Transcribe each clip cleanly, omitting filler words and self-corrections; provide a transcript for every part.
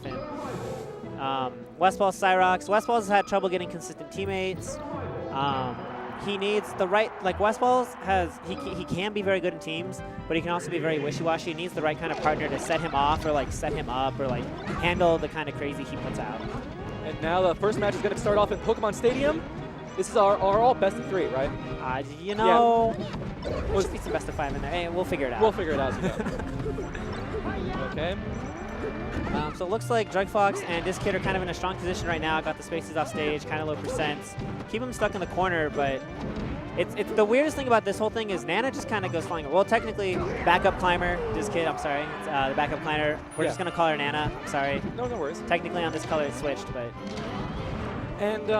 half in. Westballz, Syrox. Westballz has had trouble getting consistent teammates. He needs the right, like Westballz has, he can be very good in teams, but he can also be very wishy-washy. He needs the right kind of partner to set him off or like set him up or like handle the kind of crazy he puts out. And now the first match is going to start off in Pokemon Stadium. This is our all best of 3, right? You know, we'll be some best of 5 in there. Hey, we'll figure it out. We'll figure it out. Okay. So it looks like Druggedfox and dizzkid are kind of in a strong position right now. Got the spaces off stage, kind of low percents. Keep him stuck in the corner, but it's the weirdest thing about this whole thing is Nana just kind of goes flying. Well, technically, backup climber, dizzkid, I'm sorry. It's, the backup climber. We're just going to call her Nana. I'm sorry. No worries. Technically on this color it's switched, but... And,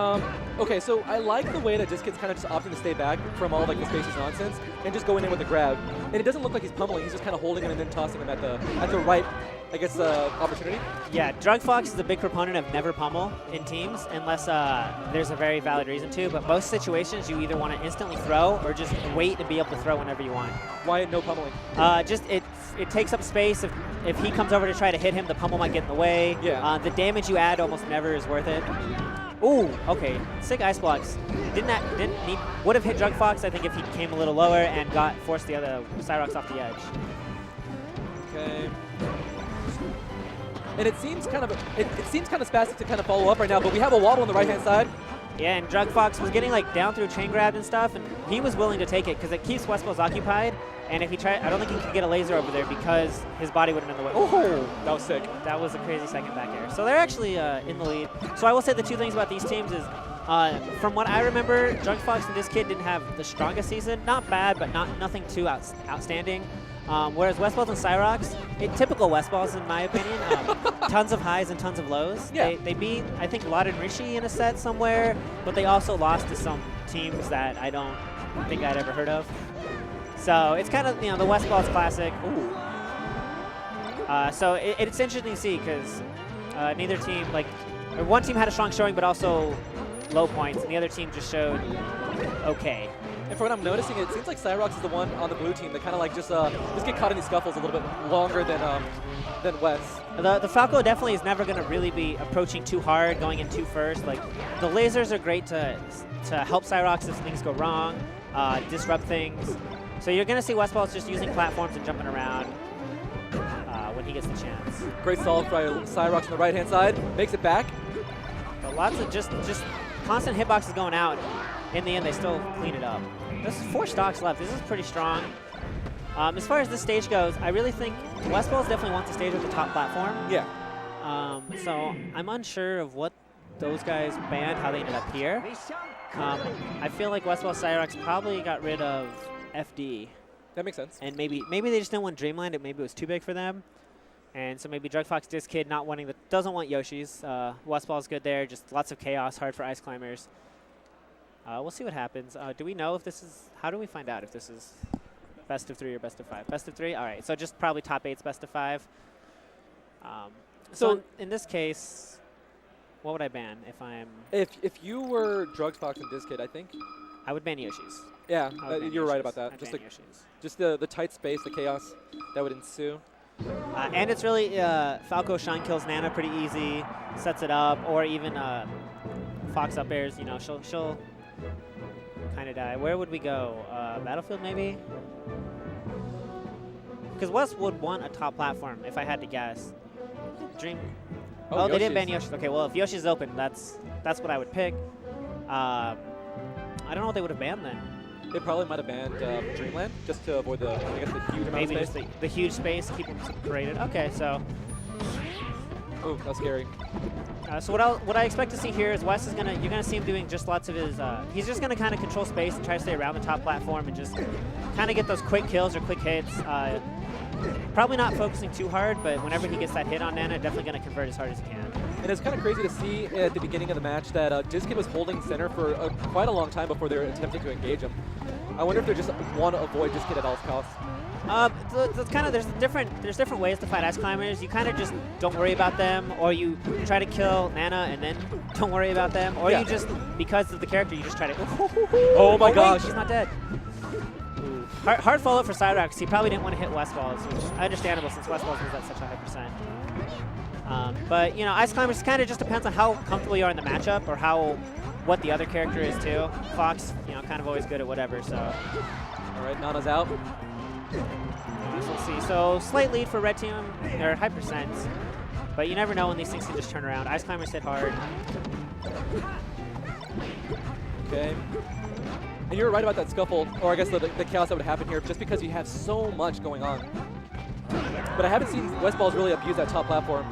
okay, so I like the way that dizzkid's kind of just opting to stay back from all like the spaces nonsense and just going in with the grab. And it doesn't look like he's pummeling. He's just kind of holding it and then tossing him at the right, I guess, opportunity. Yeah, Druggedfox is a big proponent of never pummel in teams unless there's a very valid reason to. But most situations, you either want to instantly throw or just wait and be able to throw whenever you want. Why no pummeling? Just it takes up space. If he comes over to try to hit him, the pummel might get in the way. Yeah. The damage you add almost never is worth it. Ooh, okay. Sick ice blocks. Would have hit Druggedfox, I think, if he came a little lower and forced the other Syrox off the edge. Okay. And it seems kind of spastic to kind of follow up right now, but we have a wobble on the right-hand side. Yeah, and Druggedfox was getting like down through chain grabbed and stuff, and he was willing to take it because it keeps Westballz occupied. And if he tried, I don't think he could get a laser over there because his body would have been in the way. Oh, that was sick. That was a crazy second back air. So they're actually in the lead. So I will say the two things about these teams is, from what I remember, Druggedfox and dizzkid didn't have the strongest season. Not bad, but nothing too outstanding. Whereas Westballz and Syrox, typical Westballz in my opinion, tons of highs and tons of lows. Yeah. They beat, I think, Lod and Rishi in a set somewhere, but they also lost to some teams that I don't think I'd ever heard of. So it's kind of, the Westballz classic. Ooh. So it's interesting to see because neither team, one team had a strong showing but also low points, and the other team just showed okay. And from what I'm noticing, it seems like Syrox is the one on the blue team that kind of like just get caught in these scuffles a little bit longer than Wes. The Falco definitely is never going to really be approaching too hard, going in too first. Like the lasers are great to help Syrox if things go wrong, disrupt things. So you're going to see Westballz just using platforms and jumping around when he gets the chance. Great solve by Syrox on the right-hand side. Makes it back. But lots of just constant hitboxes going out. In the end, they still clean it up. There's 4 stocks left. This is pretty strong. As far as this stage goes, I really think Westballz definitely wants to stage with the top platform. Yeah. So I'm unsure of what those guys banned, how they ended up here. I feel like Westballz Syrox probably got rid of FD. That makes sense. And maybe they just didn't want Dreamland. Maybe it was too big for them. And so maybe Druggedfox, dizzkid doesn't want Yoshi's. Westballz good there. Just lots of chaos, hard for ice climbers. We'll see what happens. Do we know if this is, how do we find out if this is best of 3 or best of 5? Best of 3? All right, so just probably top 8's best of 5. So in this case, what would I ban if I'm? If you were Druggedfox and dizzkid, I think I would ban Yoshi's. Yeah, you're right about that. Just the tight space, the chaos that would ensue. And it's really Falco shine kills Nana pretty easy, sets it up, or even Fox up airs. She'll kind of die. Where would we go? Battlefield maybe? Because West would want a top platform if I had to guess. Dream. Oh, they didn't ban Yoshi. Okay, well if Yoshi's open, that's what I would pick. I don't know what they would have banned then. They probably might have banned Dreamland just to avoid the huge amount of space. Maybe just the huge space, keep them separated. Okay, so. Ooh, that's scary. So what I expect to see here is Wes is you're gonna see him doing just lots of his. He's just gonna kind of control space and try to stay around the top platform and just kind of get those quick kills or quick hits. Probably not focusing too hard, but whenever he gets that hit on Nana, definitely gonna convert as hard as he can. And it's kind of crazy to see at the beginning of the match that dizzkid was holding center for quite a long time before they were attempting to engage him. I wonder if they just want to avoid dizzkid at all costs. There's different ways to fight ice climbers. You kind of just don't worry about them, or you try to kill Nana and then don't worry about them, or you just, because of the character, you just try to. Oh my gosh! Wait, she's not dead. Hard follow-up for Syrox. He probably didn't want to hit Westballz, which is understandable since Westballz was at such a high percent. But, you know, Ice Climbers kind of just depends on how comfortable you are in the matchup or what the other character is, too. Fox, you know, kind of always good at whatever, so. All right, Nana's out. So let's see. So slight lead for red team, or high percent. But you never know when these things can just turn around. Ice Climbers hit hard. Okay. And you were right about that scuffle, or I guess the chaos that would happen here, just because you have so much going on. But I haven't seen Westballz really abuse that top platform.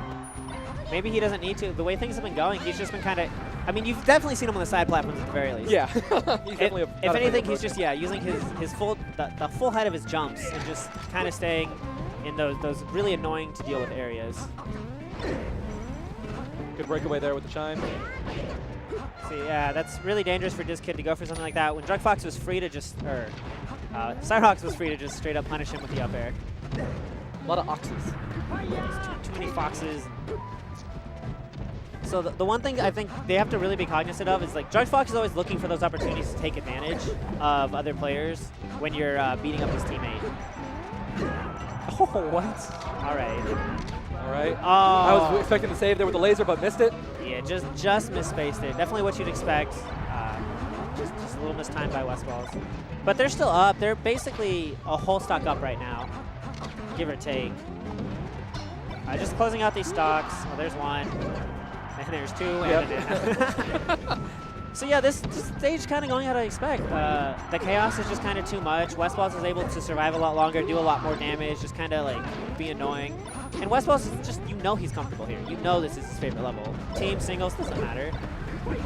Maybe he doesn't need to. The way things have been going, he's just been kind of... I mean, you've definitely seen him on the side platforms at the very least. Yeah. He's definitely if anything, he's just, yeah, using the full height of his jumps and just kind of staying in those really annoying to deal with areas. Good breakaway there with the chime. See, yeah, that's really dangerous for Dizzkid to go for something like that. When Druggedfox was free to just, Syrox was free to just straight up punish him with the up air. A lot of oxes. Too many foxes. So the one thing I think they have to really be cognizant of is, like, Druggedfox is always looking for those opportunities to take advantage of other players when you're beating up his teammate. Oh, what? All right. All right. Oh. I was expecting to save there with the laser, but missed it. Yeah, just misspaced it. Definitely what you'd expect. Just a little mistimed by Westballz. But they're still up. They're basically a whole stock up right now, give or take. Just closing out these stocks. Oh, there's one. And there's two. And so yeah, this stage kind of going how I expect. The chaos is just kind of too much. Westballz is able to survive a lot longer, do a lot more damage, just kind of like be annoying. And Westballz is just, you know, he's comfortable here. You know this is his favorite level. Team singles doesn't matter.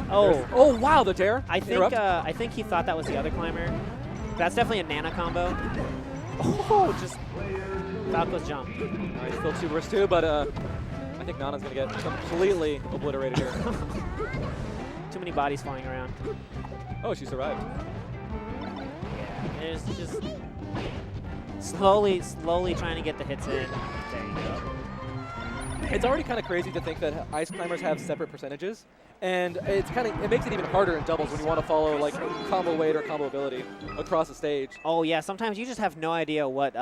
Oh wow, the dare. I think he thought that was the other climber. That's definitely a Nana combo. Oh, just Falco's jump. He's still 2 versus 2, but I think Nana's gonna get completely obliterated here. Too many bodies flying around. Oh, she survived. Yeah, there's just slowly trying to get the hits in. There you go. It's already kind of crazy to think that Ice Climbers have separate percentages, and it makes it even harder in doubles when you want to follow like combo weight or combo ability across the stage. Oh yeah, sometimes you just have no idea what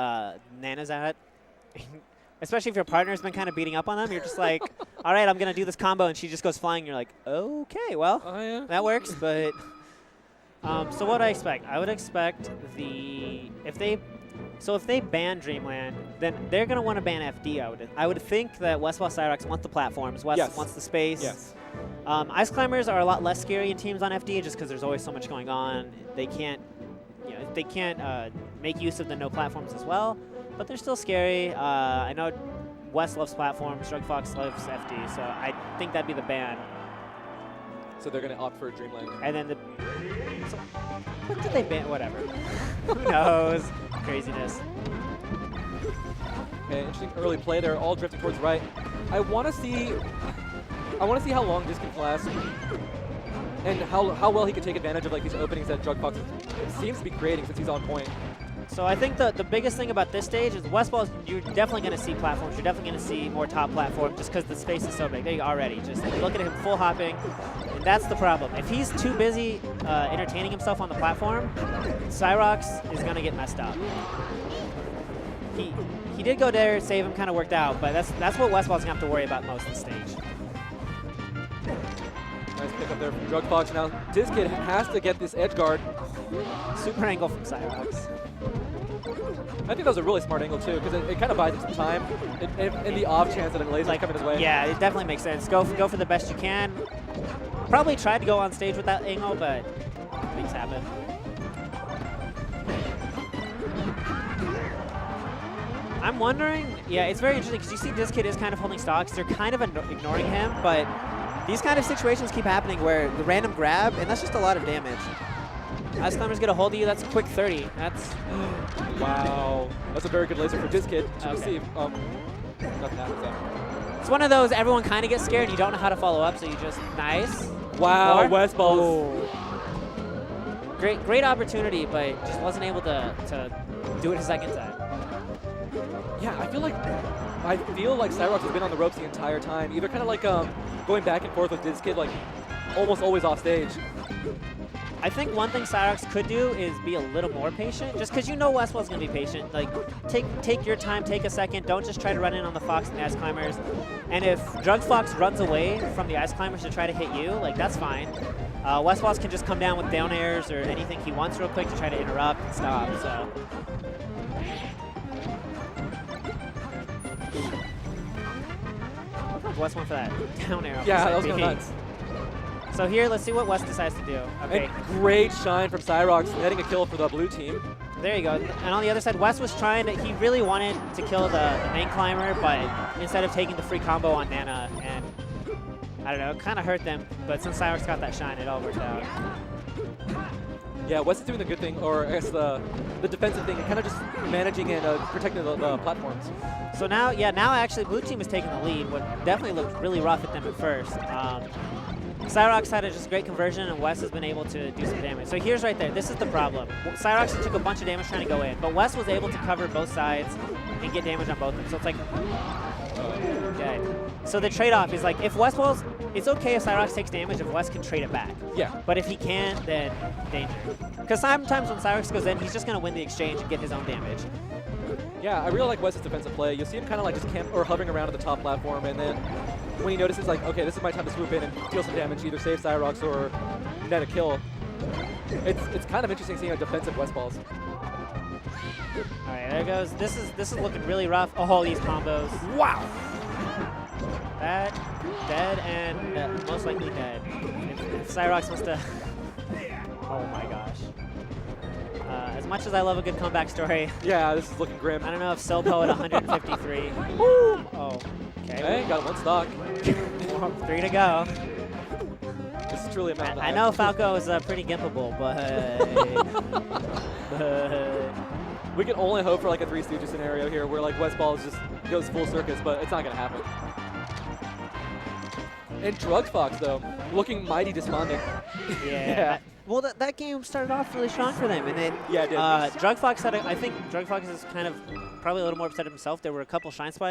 Nana's at. Especially if your partner's been kind of beating up on them, you're just like, all right, I'm going to do this combo, and she just goes flying. You're like, okay, well, that works, but... so what do I expect? I would expect if they ban Dreamland, then they're going to want to ban FD, I would think that Westballz Syrox wants the platforms, wants the space. Yes. Ice Climbers are a lot less scary in teams on FD just because there's always so much going on. They can't make use of the no platforms as well. But they're still scary. I know West loves platforms, Druggedfox loves FD, so I think that'd be the ban. So they're going to opt for Dreamland. And then what did they ban? Whatever. Who knows? Craziness. Okay, interesting early play there, all drifting towards right. I want to see how long this can last, and how well he can take advantage of like these openings that Druggedfox seems to be creating since he's on point. So I think the biggest thing about this stage is Westballz, you're definitely going to see platforms. You're definitely going to see more top platform just because the space is so big. There you go, already. Just look at him full hopping. And that's the problem. If he's too busy entertaining himself on the platform, Syrox is going to get messed up. He did go there, save him, kind of worked out, but that's what Westballz going to have to worry about most of the stage. Nice pick up there from Druggedfox. Now Dizzkid has to get this edge guard. Super angle from Syrox. I think that was a really smart angle too, because it kind of buys him some time in the off chance that a laser coming his way. Yeah, it definitely makes sense. Go for the best you can. Probably tried to go on stage with that angle, but things happen. I'm wondering, yeah, it's very interesting because you see Dizzkid is kind of holding stocks. They're kind of ignoring him, but these kind of situations keep happening where the random grab, and that's just a lot of damage. Ice Climbers get a hold of you, that's a quick 30. That's... Wow. That's a very good laser for Dizzkid to receive. Nothing happens there. It's one of those everyone kind of gets scared and you don't know how to follow up, so you just... Nice. Wow, Westballz. Oh. Great opportunity, but just wasn't able to do it a second time. Yeah, I feel like Syrox has been on the ropes the entire time. Either kind of like going back and forth with Dizzkid, like almost always off stage. I think one thing Syrox could do is be a little more patient, just because you know Westballz is going to be patient. Like, take your time, take a second. Don't just try to run in on the Fox and the Ice Climbers. And if Druggedfox runs away from the ice climbers to try to hit you, like that's fine. Westballz can just come down with down airs or anything he wants real quick to try to interrupt and stop. So. West went for that down arrow. Yeah, that was kind of nuts. So here, let's see what West decides to do. Okay. And great shine from Syrox, netting a kill for the blue team. There you go. And on the other side, West was trying to, he really wanted to kill the main climber, but instead of taking the free combo on Nana, and I don't know, it kind of hurt them, but since Syrox got that shine, it all worked out. Yeah, West is doing the good thing, or I guess the defensive thing, and kind of just managing and protecting the platforms. So now, yeah, now actually blue team is taking the lead, what definitely looked really rough at them at first. Syrox had a just great conversion, and West has been able to do some damage. So here's right there. This is the problem. Syrox took a bunch of damage trying to go in, but West was able to cover both sides and get damage on both of them. So it's like, okay. So the trade-off is like, if Westballz, it's okay if Syrox takes damage if West can trade it back. Yeah. But if he can't, then danger. Because sometimes when Syrox goes in, he's just going to win the exchange and get his own damage. Yeah, I really like West's defensive play. You'll see him kind of like just camp or hovering around at the top platform, and then when he notices like, okay, this is my time to swoop in and deal some damage, either save Syrox or net a kill. It's kind of interesting seeing a defensive Westballz. All right, there goes. This is looking really rough. Oh, these combos. Wow. That dead and most likely dead. If Syrox wants to. Oh my gosh. As much as I love a good comeback story. Yeah, this is looking grim. I don't know if Sopo at 153. Woo! Oh, okay. Hey, got one stock. 3 to go. This is truly a mountain. I know Falco is pretty gimpable, but we can only hope for like a Three Stooges scenario here where like Westballz just goes full circus, but it's not gonna happen. And Druggedfox though, looking mighty despondent. Yeah. Well, that game started off really strong for them, and then yeah, it did. Druggedfox had I think Druggedfox is kind of probably a little more upset himself. There were a couple shine spikes.